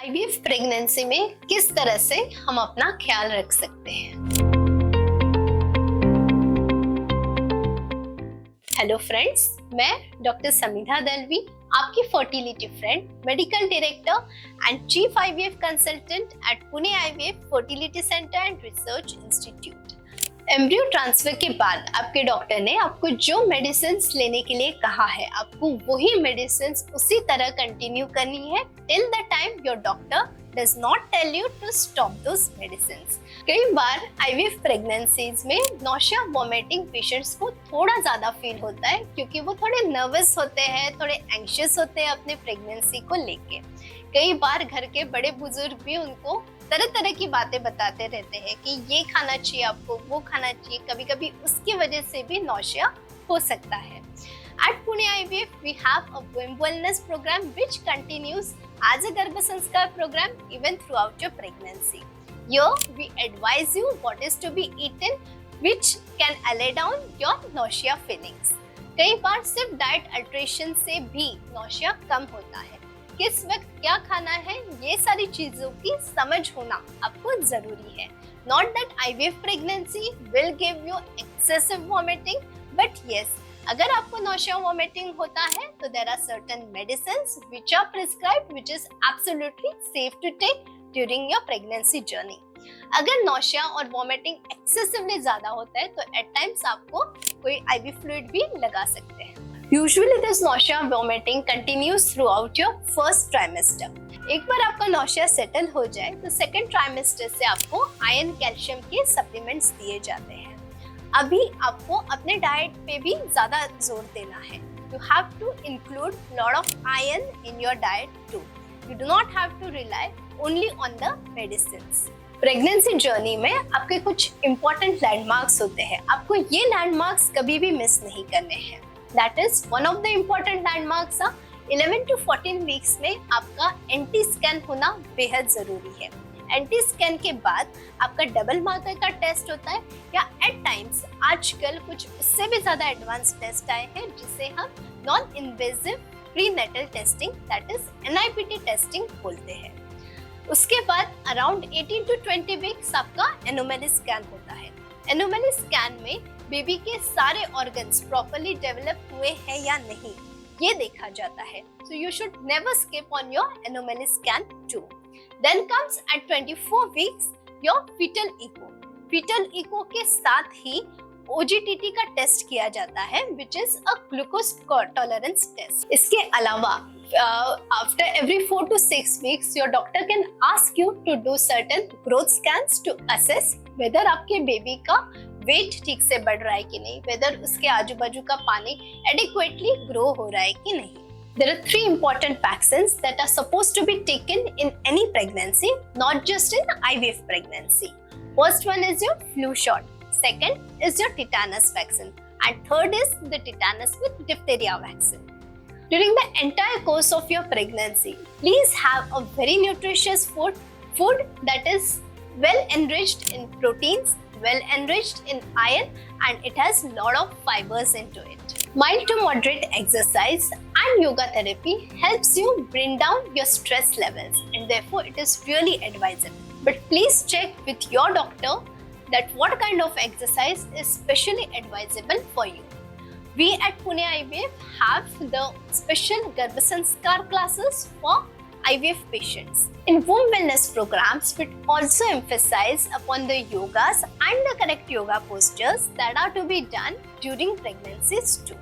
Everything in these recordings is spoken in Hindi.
आईवीएफ प्रेगनेंसी में किस तरह से हम अपना ख्याल रख सकते हैं। हेलो फ्रेंड्स, मैं डॉक्टर समिधा दलवी, आपकी fertility friend, medical director and chief IVF consultant eight Pune IVF fertility centre and research institute. Embryo transfer के बाद आपके डॉक्टर ने आपको जो मेडिसिन लेने के लिए कहा है, आपको वही मेडिसिन उसी तरह कंटिन्यू करनी है till the time your doctor does not tell you to stop those medicines। कई बार आईवीएफ प्रेगनेंसीज में नौशिया वॉमिटिंग पेशेंट्स को थोड़ा ज्यादा फील होता है क्योंकि वो थोड़े नर्वस होते हैं, थोड़े एंग्शियस होते हैं अपने प्रेगनेंसी को लेके। कई बार घर के बड़े बुजुर्ग भी उनको तरह तरह की बातें बताते रहते हैं कि ये खाना चाहिए आपको, वो खाना चाहिए। कभी कभी उसकी वजह से भी नौशिया हो सकता है। At Pune IVF, we have a wellness program which continues as a Garbha Sanskar program even throughout your pregnancy. Here, we advise you what is to be eaten, which can allay down your nausea feelings. कई बार सिर्फ डाइट अल्ट्रेशन से भी नौशिया कम होता है। किस वक्त क्या खाना है, ये सारी चीजों की समझ होना आपको जरूरी है। Not that IVF pregnancy will give you excessive vomiting, but yes, अगर आपको नौशिया वॉमिटिंग होता है तो there are certain medicines which are prescribed which is absolutely safe to take during your pregnancy journey. अगर नौशिया और वॉमिटिंग एक्सेसिवली ज्यादा होता है तो एट टाइम्स आपको कोई आईवी फ्लूइड भी लगा सकते हैं। Usually this nausea vomiting continues through out your first trimester. एक बार आपका नौशिया सेटल हो जाए तो सेकेंड ट्राइमेस्टर से आपको आयरन कैल्शियम के सप्लीमेंट्स दिए जाते हैं। अभी आपको अपने डाइट पे भी ज्यादा जोर देना है। You have to include lot of iron in your diet too. You do not have to rely only on the medicines. Pregnancy journey में आपके कुछ important लैंडमार्क्स होते हैं। आपको ये लैंडमार्क्स कभी भी मिस नहीं करने हैं। That is one of the important landmarks are 11 to 14 weeks में आपका एंटी स्कैन होना बेहद जरूरी है। एंटी स्कैन के बाद आपका डबल मार्कर का टेस्ट होता है, या एट टाइम्स आजकल कुछ उससे भी ज्यादा एडवांस टेस्ट आए हैं जिसे हम non invasive prenatal testing that is NIPT testing बोलते हैं। उसके बाद अराउंड 18 to 20 वीक्स आपका एनोमली स्कैन होता है। एनोमली स्कैन में बेबी के सारे ऑर्गन्स प्रॉपर्ली डेवलप हुए हैं या नहीं, ये देखा जाता है। So you should never skip on your anomaly scan too. Then comes at 24 weeks your fetal echo. Fetal echo के साथ ही OGTT का टेस्ट किया जाता है which is a glucose tolerance test. इसके अलावा after every 4 to 6 weeks your doctor can ask you to do certain growth scans to assess whether आपके बेबी का वेट ठीक से बढ़ रहा है कि नहीं, whether उसके आजू बाजू का पानी adequately grow हो रहा है कि नहीं। There are 3 important vaccines that are supposed to be taken in any pregnancy, not just in IVF pregnancy. First one is your flu shot, second is your tetanus vaccine, and third is the tetanus with diphtheria vaccine. During the entire course of your pregnancy, please have a very nutritious food that is well enriched in proteins, well enriched in iron, and it has a lot of fibers into it. Mild to moderate exercise and yoga therapy helps you bring down your stress levels, and therefore it is really advisable. But please check with your doctor that what kind of exercise is specially advisable for you. We at Pune IVF have the special Garbha Sanskar classes for IVF patients. In womb wellness programs, we also emphasize upon the yogas and the correct yoga postures that are to be done during pregnancies too.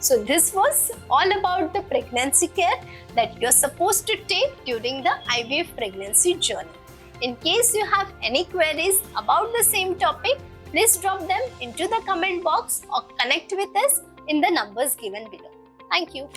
So this was all about the pregnancy care that you're supposed to take during the IVF pregnancy journey. In case you have any queries about the same topic, please drop them into the comment box or connect with us in the numbers given below. Thank you.